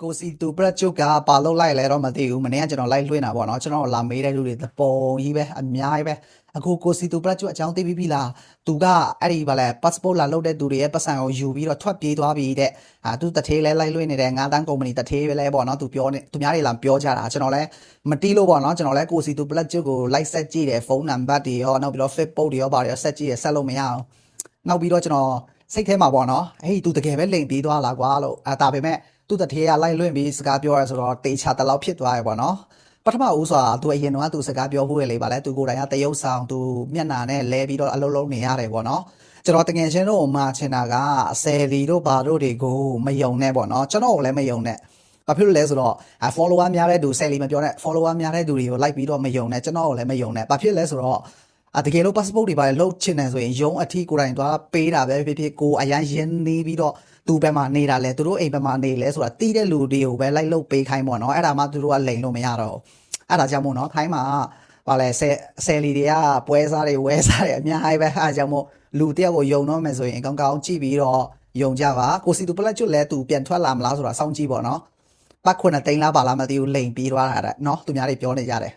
ကိုစီတူပရက်ကျုပ်ကပါလို့လိုက်လဲတော့မသိဘူးမနေ့ကကျွန်တော်လိုက်လွှင့်တာပေါ့နော်ကျွန်တော်လာမေးတဲ့လူတွေပုံကြီးပဲအများကြီးပဲအခုကိုစီတူပရက်ကျုပ်အကြောင်းသိပြီးပြီလားသူကအဲ့ဒီဗာလဲ passport လာလုပ်တဲ့သူတွေရဲ့ပတ်စံကိုယူပြီးတော့ထွက်ပြေးသွားပြီတဲ့သူတထေးလဲလိုက်လွှင့်နေတဲ့ငါးတန်းကုမ္ပဏီတထေးပဲလဲပေါ့နော်သူပြောနေသူများတွေလာပြောကြတာကျွန်တော်လဲမတီးလို့ပေါ့နော်ကျွန်တော်လဲကိုစီတူပရက်ကျုပ်ကိုလိုက်ဆက်ကြည့်တယ်ဖုန်းနံပါတ်တွေရောနောက်ပြီးတော့ Facebook တွေရောဗာတွေရောဆက်ကြည့်ရဆက်လို့မရအောင်နောက်ပြီးတော့ကျွန်တော်စိတ်ထဲမှာပေါ့နော်ဟေးသူတကယ်ပဲလိန်ပြေးသွားလားကွာလို့ဒါပေမဲ့သူတထေးကလိုက်လွင့်ပြီးစကားပြောရဆိုတော့တေချာတလောက်ဖြစ်သွားရပေါ့နော်ပထမဦးဆိုတာသူအရင်တော့သူစကားပြောဖို့လေပါလဲသူကိုယ်တိုင်ကတရုပ်ဆောင်သူမျက်နှာနဲ့လဲပြီးတော့အလုံးလုံးနေရတယ်ပေါ့နော်ကျွန်တော်တကယ်ချင်းတို့မှာချင်တာကဆယ်လီတို့ဘာတို့တွေကိုမယုံနဲ့ပေါ့နော်ကျွန်တော်လည်းမယုံနဲ့ဘာဖြစ်လို့လဲဆိုတော့ follower များတဲ့သူဆယ်လီမပြောနဲ့ follower များတဲ့သူတွေကိုလိုက်ပြီးတော့မယုံနဲ့ကျွန်တော်လည်းမယုံနဲ့ဘာဖြစ်လဲဆိုတော့တကယ်လို့ passport တွေပါလှုပ်ချင်တယ်ဆိုရင်ရုံးအထီးကိုယ်တိုင်သွားပေးတာပဲဖြစ်ဖြစ်ကိုအရန်ရင်းနေပြီးတော့သူဘက်မှာနေတာလဲသူတို့အိမ်ဘက်မှာနေလဲဆိုတာတီးတဲ့လူတွေကိုပဲလိုက်လုပ်ပေးခိုင်းပေါ့နော်အဲ့ဒါမှသူတို့ကလိန်လို့မရတော့အဲ့ဒါကြောင့်မို့နော်ခိုင်းမှာဗာလဲဆယ်လီတွေကပွဲစားတွေဝဲစားတွေအများကြီးပဲအဲ့ဒါကြောင့်မို့လူတယောက်ကိုယုံတော့မယ်ဆိုရင်ကောင်းကောင်းကြည့်ပြီးတော့ယုံကြပါကိုစီတူပလက်ကျွတ်လဲသူပြန်ထွက်လာမလားဆိုတာစောင့်ကြည့်ပေါ့နော်ပတ်ခွနဲ့တိန်လားပါလားမသိဘူးလိန်ပြီးသွားတာတဲ့နော်သူများတွေပြောနေကြတယ်